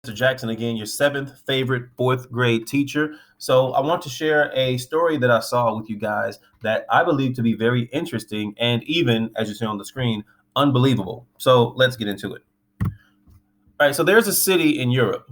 Mr. Jackson again, your seventh favorite fourth grade teacher. So I want to share a story that I saw with you guys that I believe to be very interesting and even, as you see on the screen, unbelievable. So let's get into it. All right, so there's a city in Europe.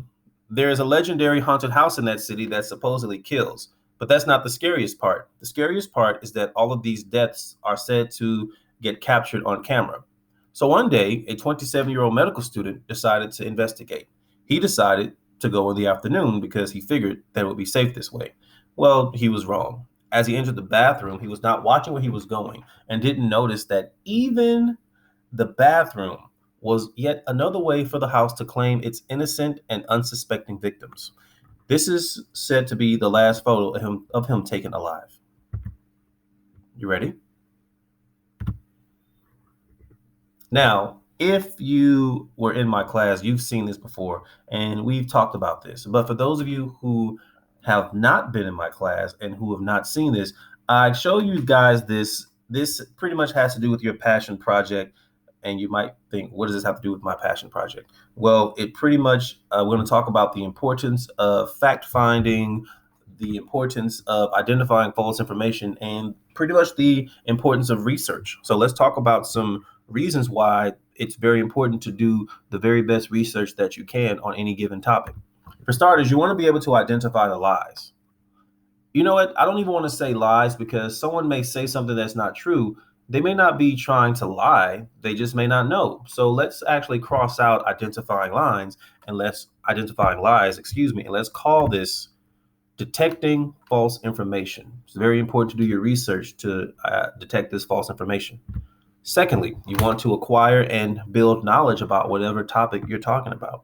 There's a legendary haunted house in that city that supposedly kills. But that's not the scariest part. The scariest part is that all of these deaths are said to get captured on camera. So one day, a 27-year-old medical student decided to investigate. He decided to go in the afternoon because he figured that it would be safe this way. Well, he was wrong. As he entered the bathroom, he was not watching where he was going and didn't notice that even the bathroom was yet another way for the house to claim its innocent and unsuspecting victims. This is said to be the last photo of him taken alive. You ready? Now, if you were in my class, you've seen this before, and we've talked about this. But for those of you who have not been in my class and who have not seen this, I show you guys this. This pretty much has to do with your passion project. And you might think, what does this have to do with my passion project? Well, it pretty much, we're going to talk about the importance of fact finding, the importance of identifying false information, and pretty much the importance of research. So let's talk about some reasons why it's very important to do the very best research that you can on any given topic. For starters, you want to be able to identify the lies. You know what? I don't even want to say lies because someone may say something that's not true. They may not be trying to lie, they just may not know. So let's actually cross out identifying lines and let's identifying lies, excuse me, and let's call this detecting false information. It's very important to do your research to detect this false information. Secondly, you want to acquire and build knowledge about whatever topic you're talking about.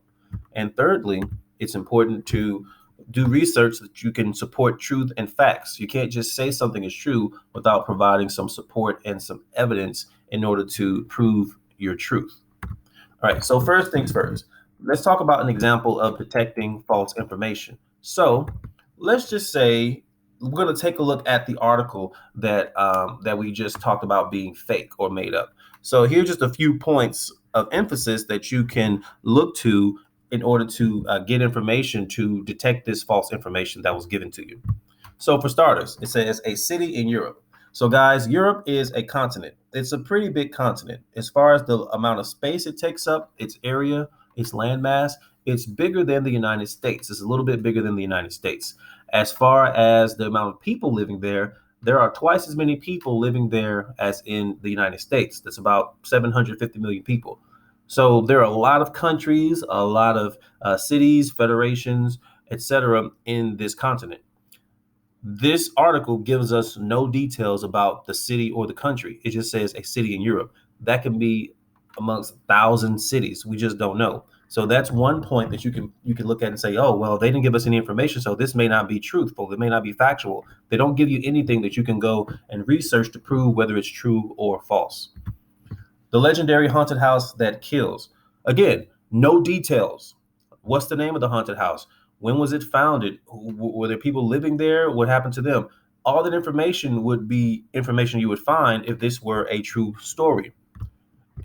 And thirdly, it's important to do research so that you can support truth and facts. You can't just say something is true without providing some support and some evidence in order to prove your truth. All right, so first things first, let's talk about an example of detecting false information. So let's just say we're going to take a look at the article that we just talked about being fake or made up. So here's just a few points of emphasis that you can look to in order to get information to detect this false information that was given to you. So for starters, it says a city in Europe. So guys, Europe is a continent. It's a pretty big continent. As far as the amount of space it takes up, its area, its landmass, it's bigger than the United States. It's a little bit bigger than the United States. As far as the amount of people living there are twice as many people living there as in the United States. That's about 750 million people. So there are a lot of countries, a lot of cities, federations, etc. in this continent. This article gives us no details about the city or the country. It just says a city in Europe. That can be amongst 1,000 cities. We just don't know. So that's one point that you can look at and say, oh, well, they didn't give us any information, so this may not be truthful. It may not be factual. They don't give you anything that you can go and research to prove whether it's true or false. The legendary haunted house that kills. Again, no details. What's the name of the haunted house? When was it founded? Were there people living there? What happened to them? All that information would be information you would find if this were a true story.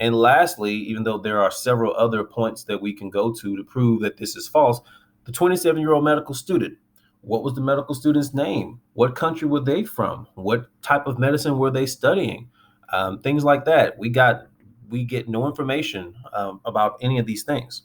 And lastly, even though there are several other points that we can go to prove that this is false, the 27-year-old medical student. What was the medical student's name? What country were they from? What type of medicine were they studying? Things like that. We get no information about any of these things.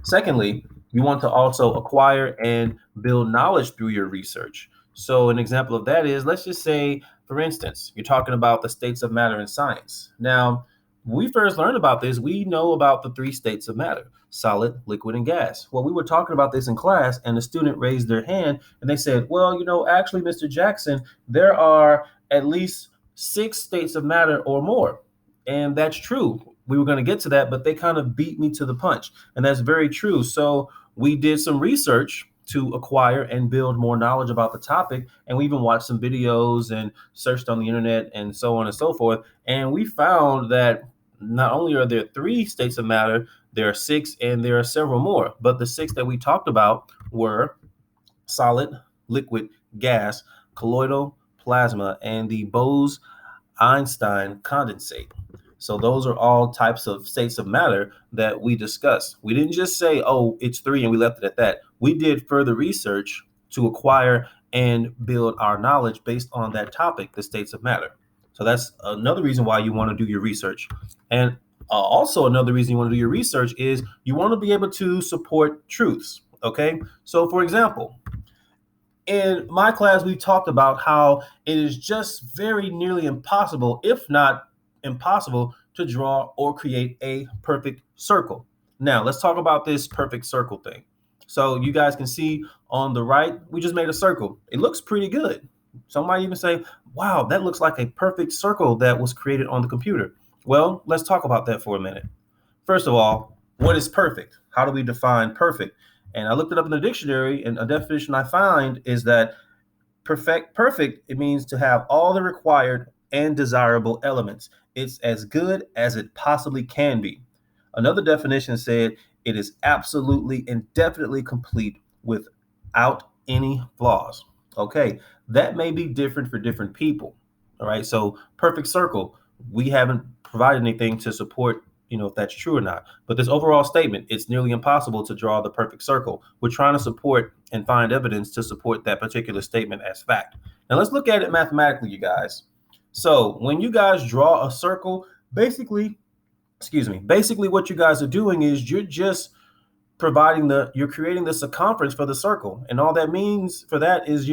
Secondly, you want to also acquire and build knowledge through your research. So an example of that is, let's just say, for instance, you're talking about the states of matter in science. Now, when we first learned about this, we know about the three states of matter: solid, liquid, and gas. Well, we were talking about this in class, and the student raised their hand and they said, well, actually, Mr. Jackson, there are at least 6 states of matter or more. And that's true. We were going to get to that, but they kind of beat me to the punch. And that's very true. So we did some research to acquire and build more knowledge about the topic. And we even watched some videos and searched on the internet and so on and so forth. And we found that not only are there 3 states of matter, there are 6 and there are several more. But the 6 that we talked about were solid, liquid, gas, colloidal, plasma, and the Bose-Einstein condensate. So those are all types of states of matter that we discussed. We didn't just say, oh, it's 3 and we left it at that. We did further research to acquire and build our knowledge based on that topic, the states of matter. So that's another reason why you want to do your research. And also another reason you want to do your research is you want to be able to support truths. Okay. So for example, in my class, we talked about how it is just very nearly impossible, if not impossible, to draw or create a perfect circle. Now, let's talk about this perfect circle thing. So you guys can see on the right, we just made a circle. It looks pretty good. Some might even say, wow, that looks like a perfect circle that was created on the computer. Well, let's talk about that for a minute. First of all, what is perfect? How do we define perfect? And I looked it up in the dictionary, and a definition I find is that perfect, it means to have all the required and desirable elements. It's as good as it possibly can be. Another definition said it is absolutely and definitely complete without any flaws. Okay, that may be different for different people. All right, so perfect circle, we haven't provided anything to support if that's true or not. But this overall statement, it's nearly impossible to draw the perfect circle. We're trying to support and find evidence to support that particular statement as fact. Now let's look at it mathematically, you guys. So when you guys draw a circle, basically what you guys are doing is you're just you're creating the circumference for the circle. And all that means for that is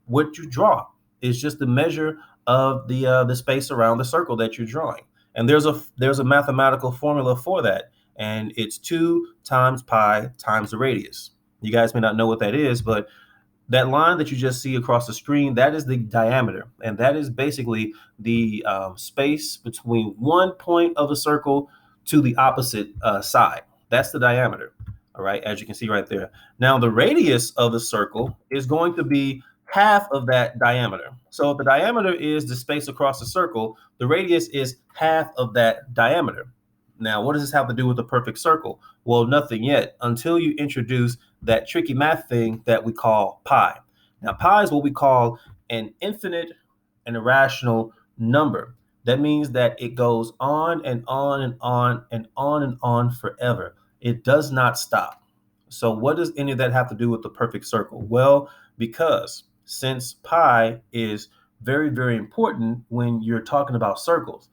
what you draw is just the measure of the space around the circle that you're drawing. And there's a mathematical formula for that, and it's 2 times pi times the radius. You guys may not know what that is, but that line that you just see across the screen, that is the diameter, and that is basically the space between one point of the circle to the opposite side. That's the diameter, all right, as you can see right there. Now, the radius of the circle is going to be half of that diameter. So if the diameter is the space across the circle, the radius is half of that diameter. Now, what does this have to do with the perfect circle? Well, nothing yet, until you introduce that tricky math thing that we call pi. Now, pi is what we call an infinite and irrational number. That means that it goes on and on and on and on and on forever. It does not stop. So what does any of that have to do with the perfect circle? Well, because since pi is very, very important when you're talking about circles,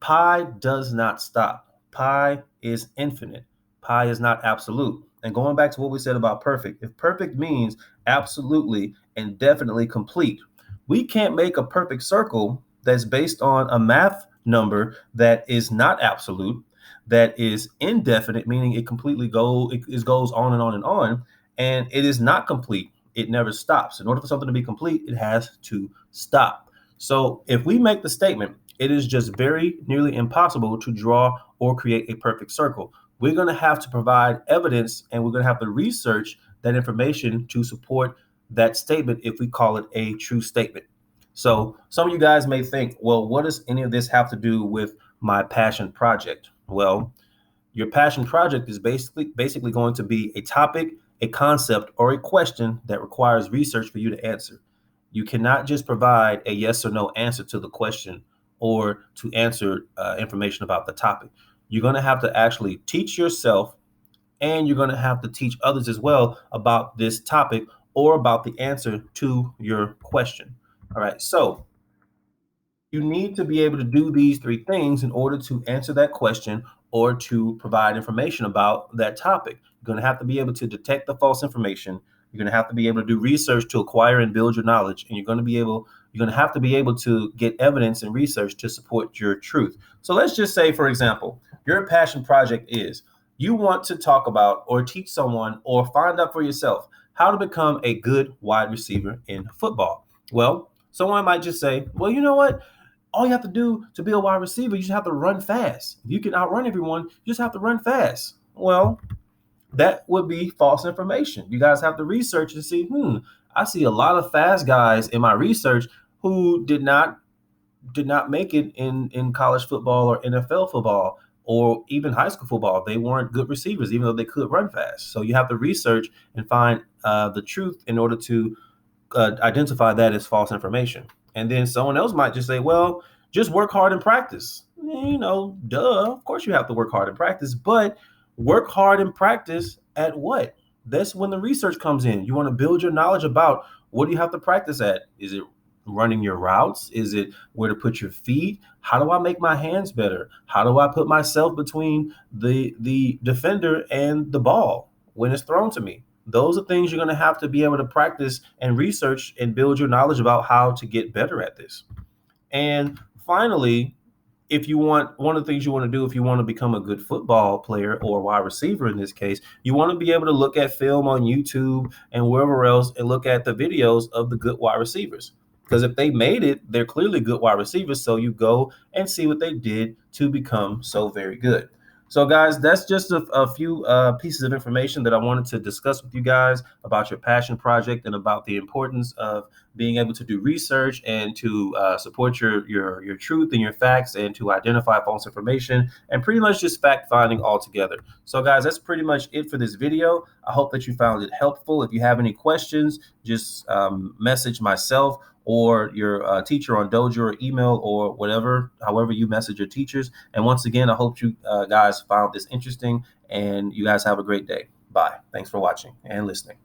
pi does not stop. Pi is infinite. Pi is not absolute. And going back to what we said about perfect, if perfect means absolutely and definitely complete, we can't make a perfect circle that's based on a math number that is not absolute, that is indefinite, meaning it goes on and on and on, and it is not complete. It never stops. In order for something to be complete, it has to stop. So if we make the statement, it is just very nearly impossible to draw or create a perfect circle, we're going to have to provide evidence, and we're going to have to research that information to support that statement if we call it a true statement. So some of you guys may think, well, what does any of this have to do with my passion project? Well, your passion project is basically going to be a topic, a concept, or a question that requires research for you to answer. You cannot just provide a yes or no answer to the question or to answer information about the topic. You're going to have to actually teach yourself, and you're going to have to teach others as well about this topic or about the answer to your question. All right. So you need to be able to do these 3 things in order to answer that question or to provide information about that topic. You're going to have to be able to detect the false information. You're going to have to be able to do research to acquire and build your knowledge. And you're going to have to be able to get evidence and research to support your truth. So let's just say, for example, your passion project is you want to talk about or teach someone or find out for yourself how to become a good wide receiver in football. Well, someone might just say, well, you know what? All you have to do to be a wide receiver, you just have to run fast. If you can outrun everyone, you just have to run fast. Well, that would be false information. You guys have to research and see, I see a lot of fast guys in my research who did not make it in college football or NFL football or even high school football. They weren't good receivers, even though they could run fast. So you have to research and find the truth in order to identify that as false information. And then someone else might just say, well, just work hard and practice. Duh, of course you have to work hard in practice, but work hard in practice at what? That's when the research comes in. You want to build your knowledge about what do you have to practice at? Is it running your routes? Is it where to put your feet? How do I make my hands better? How do I put myself between the defender and the ball when it's thrown to me? Those are things you're going to have to be able to practice and research and build your knowledge about how to get better at this. And finally, if you want, one of the things you want to do if you want to become a good football player or wide receiver in this case, you want to be able to look at film on YouTube and wherever else and look at the videos of the good wide receivers. Because if they made it, they're clearly good wide receivers. So you go and see what they did to become so very good. So, guys, that's just a few pieces of information that I wanted to discuss with you guys about your passion project and about the importance of being able to do research and to support your truth and your facts and to identify false information and pretty much just fact finding altogether. So, guys, that's pretty much it for this video. I hope that you found it helpful. If you have any questions, just message myself or your teacher on Dojo or email or whatever, however you message your teachers. And once again, I hope you guys found this interesting and you guys have a great day. Bye. Thanks for watching and listening.